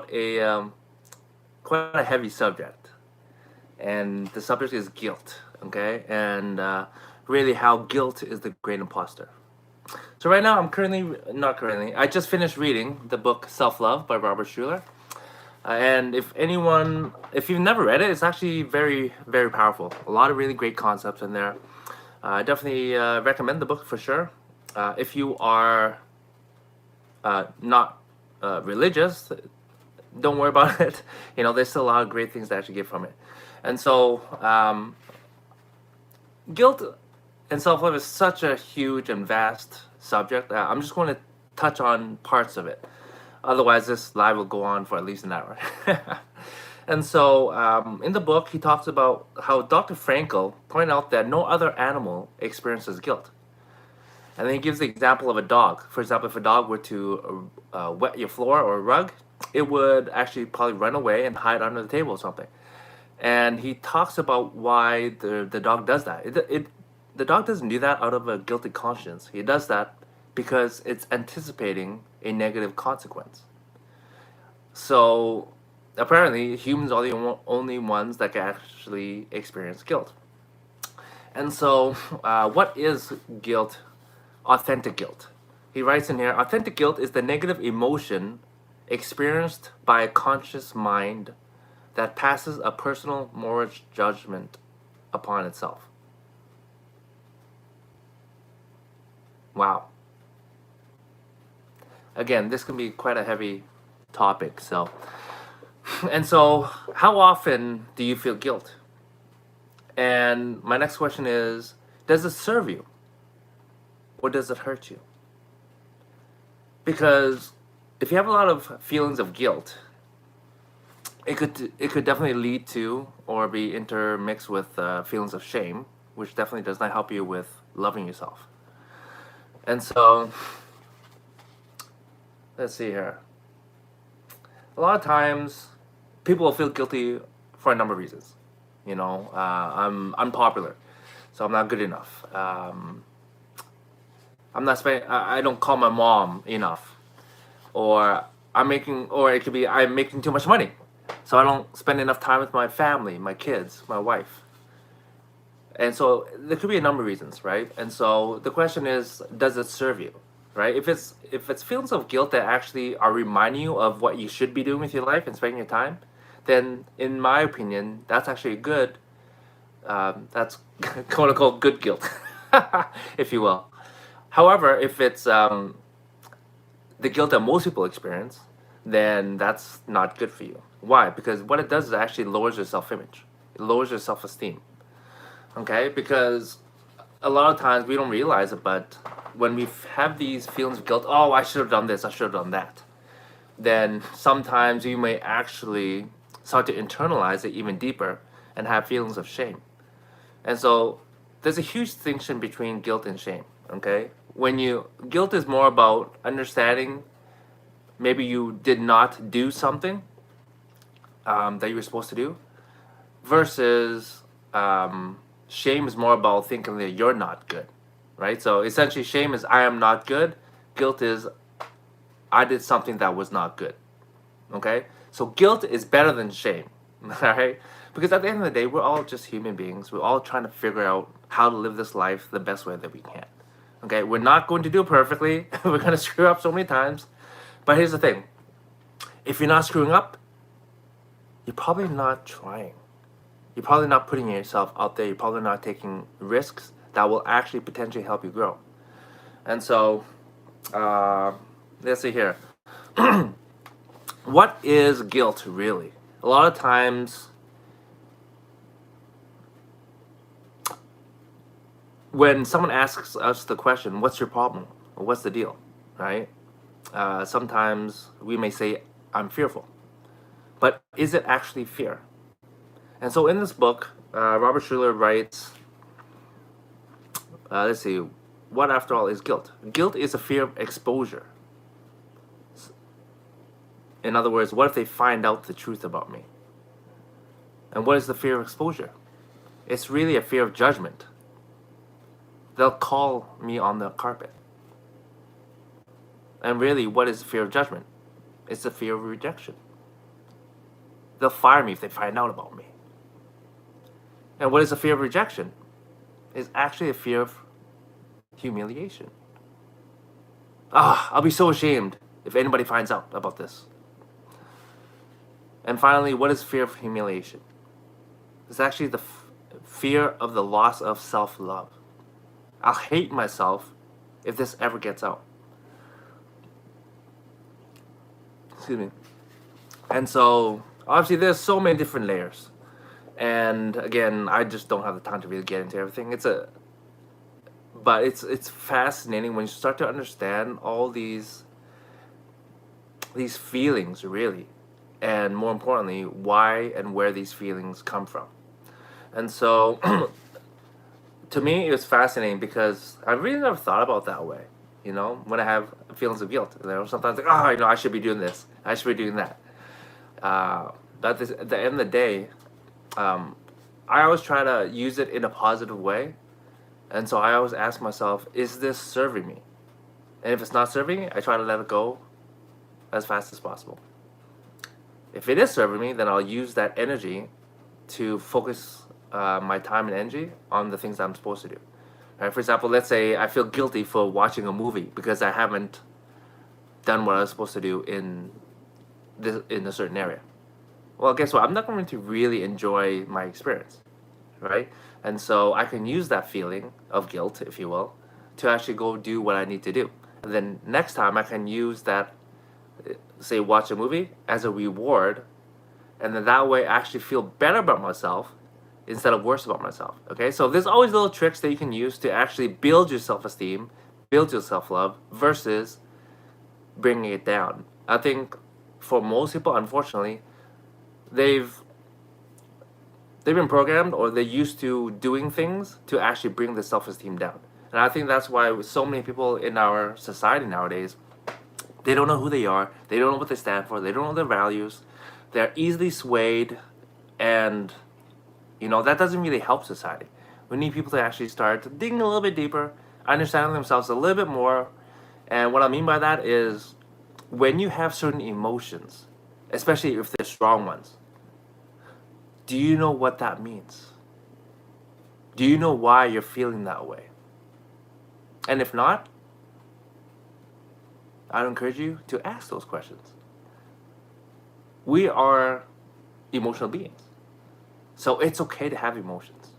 about quite a heavy subject, and the subject is guilt. Okay, and really how guilt is the great imposter. So right now, I'm currently not currently. I just finished reading the book Self Love by Robert Schuller. And if you've never read it, it's actually very, very powerful. A lot of really great concepts in there. I definitely recommend the book for sure. If you are not religious, don't worry about it. There's still a lot of great things to actually get from it. And so, guilt and self-love is such a huge and vast subject. I'm just going to touch on parts of it. Otherwise, this live will go on for at least an hour. And so, in the book, he talks about how Dr. Frankl pointed out that no other animal experiences guilt. And then he gives the example of a dog. For example, if a dog were to wet your floor or rug, it would actually probably run away and hide under the table or something. And he talks about why the dog does that. The dog doesn't do that out of a guilty conscience. He does that because it's anticipating a negative consequence. So apparently, humans are the only ones that can actually experience guilt. And so, what is guilt? Authentic guilt. He writes in here, authentic guilt is the negative emotion experienced by a conscious mind that passes a personal moral judgment upon itself. Wow. Again, this can be quite a heavy topic. And so, how often do you feel guilt? And my next question is, does it serve you? Or does it hurt you? Because if you have a lot of feelings of guilt, it could definitely lead to or be intermixed with feelings of shame, which definitely does not help you with loving yourself. And so, let's see here. A lot of times, people will feel guilty for a number of reasons. I'm unpopular, so I'm not good enough. I don't call my mom enough, or it could be I'm making too much money, so I don't spend enough time with my family, my kids, my wife. And so there could be a number of reasons, right? And so the question is, does it serve you, right? If it's feelings of guilt that actually are reminding you of what you should be doing with your life and spending your time, then in my opinion, that's actually good. That's quote unquote good guilt, if you will. However, if it's the guilt that most people experience, then that's not good for you. Why? Because what it does is it actually lowers your self-image. It lowers your self-esteem. Okay? Because a lot of times we don't realize it, but when we have these feelings of guilt, oh, I should have done this, I should have done that, then sometimes you may actually start to internalize it even deeper and have feelings of shame. And so there's a huge distinction between guilt and shame. Okay? Guilt is more about understanding maybe you did not do something that you were supposed to do, versus shame is more about thinking that you're not good, right? So essentially, shame is I am not good. Guilt is I did something that was not good. Okay? So guilt is better than shame, all right? Because at the end of the day, we're all just human beings. We're all trying to figure out how to live this life the best way that we can. Okay? We're not going to do it perfectly. We're going to screw up so many times. But here's the thing. If you're not screwing up, you're probably not trying. You're probably not putting yourself out there. You're probably not taking risks that will actually potentially help you grow. And so, let's see here. What is guilt really? A lot of times, when someone asks us the question, what's your problem? Or what's the deal? Right? Sometimes we may say, I'm fearful. But is it actually fear? And so in this book, Robert Schuller writes, let's see, what after all is guilt? Guilt is a fear of exposure. In other words, what if they find out the truth about me? And what is the fear of exposure? It's really a fear of judgment. They'll call me on the carpet. And really, what is fear of judgment? It's the fear of rejection. They'll fire me if they find out about me. And what is a fear of rejection? It's actually a fear of humiliation. I'll be so ashamed if anybody finds out about this. And finally, what is fear of humiliation? It's actually the fear of the loss of self-love. I'll hate myself if this ever gets out. Excuse me. And so, obviously, there's so many different layers. And again, I just don't have the time to really get into everything. But it's fascinating when you start to understand all these feelings, really, and more importantly, why and where these feelings come from. And so, to me, it was fascinating because I really never thought about that way. When I have feelings of guilt, sometimes like, I should be doing this, I should be doing that. But at the end of the day, I always try to use it in a positive way. And so I always ask myself, is this serving me? And if it's not serving me, I try to let it go as fast as possible. If it is serving me, then I'll use that energy to focus my time and energy on the things I'm supposed to do. Right? For example, let's say I feel guilty for watching a movie because I haven't done what I was supposed to do in a certain area. Well, guess what? I'm not going to really enjoy my experience, right? And so I can use that feeling of guilt, if you will, to actually go do what I need to do. And then next time I can use that, say, watch a movie as a reward, and then that way I actually feel better about myself instead of worse about myself, okay? So there's always little tricks that you can use to actually build your self-esteem, build your self-love, versus bringing it down. I think for most people, unfortunately, they've been programmed, or they're used to doing things to actually bring the self-esteem down. And I think that's why so many people in our society nowadays, they don't know who they are, they don't know what they stand for, they don't know their values, they're easily swayed, and that doesn't really help society. We need people to actually start digging a little bit deeper, understanding themselves a little bit more. And what I mean by that is, when you have certain emotions, especially if they're strong ones, do you know what that means? Do you know why you're feeling that way? And if not, I'd encourage you to ask those questions. We are emotional beings. So it's okay to have emotions.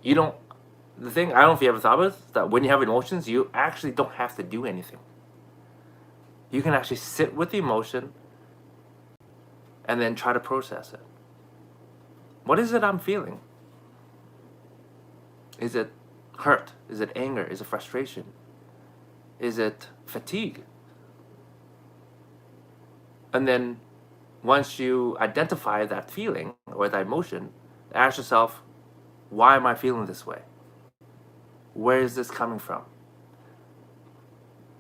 The thing, I don't know if you ever thought about it, that when you have emotions, you actually don't have to do anything. You can actually sit with the emotion and then try to process it. What is it I'm feeling? Is it hurt? Is it anger? Is it frustration? Is it fatigue? And then once you identify that feeling or that emotion, ask yourself, why am I feeling this way? Where is this coming from?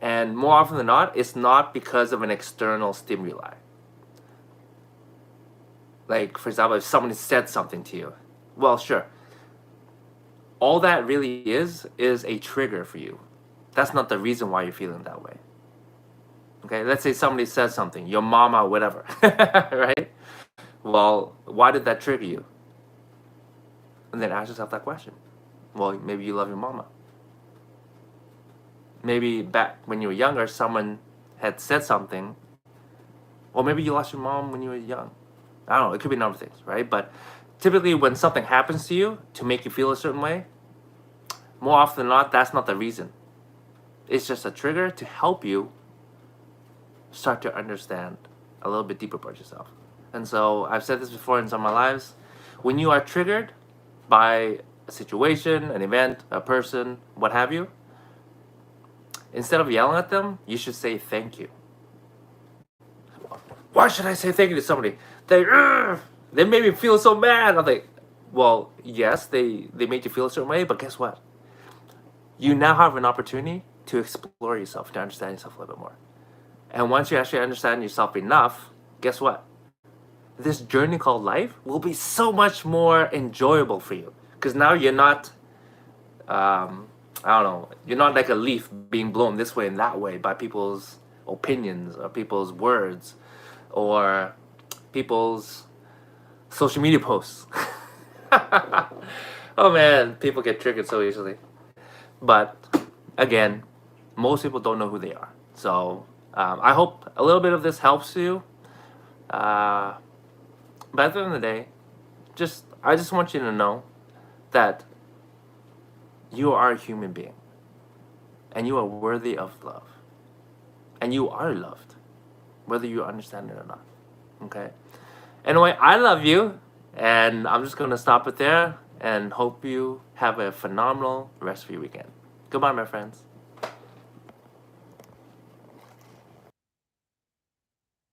And more often than not, it's not because of an external stimuli. Like, for example, if someone said something to you, well, sure. All that really is a trigger for you. That's not the reason why you're feeling that way. Okay, let's say somebody says something, your mama, whatever, right? Well, why did that trigger you? And then ask yourself that question. Well, maybe you love your mama. Maybe back when you were younger, someone had said something. Or maybe you lost your mom when you were young. I don't know, it could be a number of things, right? But typically when something happens to you to make you feel a certain way, more often than not, that's not the reason. It's just a trigger to help you start to understand a little bit deeper about yourself. And so I've said this before in some of my lives. When you are triggered by a situation, an event, a person, what have you, instead of yelling at them, you should say thank you. Why should I say thank you to somebody? They made me feel so mad. I'm like, well, yes, they made you feel a certain way, but guess what? You now have an opportunity to explore yourself, to understand yourself a little bit more. And once you actually understand yourself enough, guess what? This journey called life will be so much more enjoyable for you. Because now you're not, you're not like a leaf being blown this way and that way by people's opinions or people's words. or people's social media posts. Oh man, people get triggered so easily. But again, most people don't know who they are. So I hope a little bit of this helps you. But at the end of the day, I just want you to know that you are a human being, and you are worthy of love, and you are loved, whether you understand it or not. Okay. Anyway, I love you, and I'm just gonna stop it there, and hope you have a phenomenal rest of your weekend. Goodbye, my friends.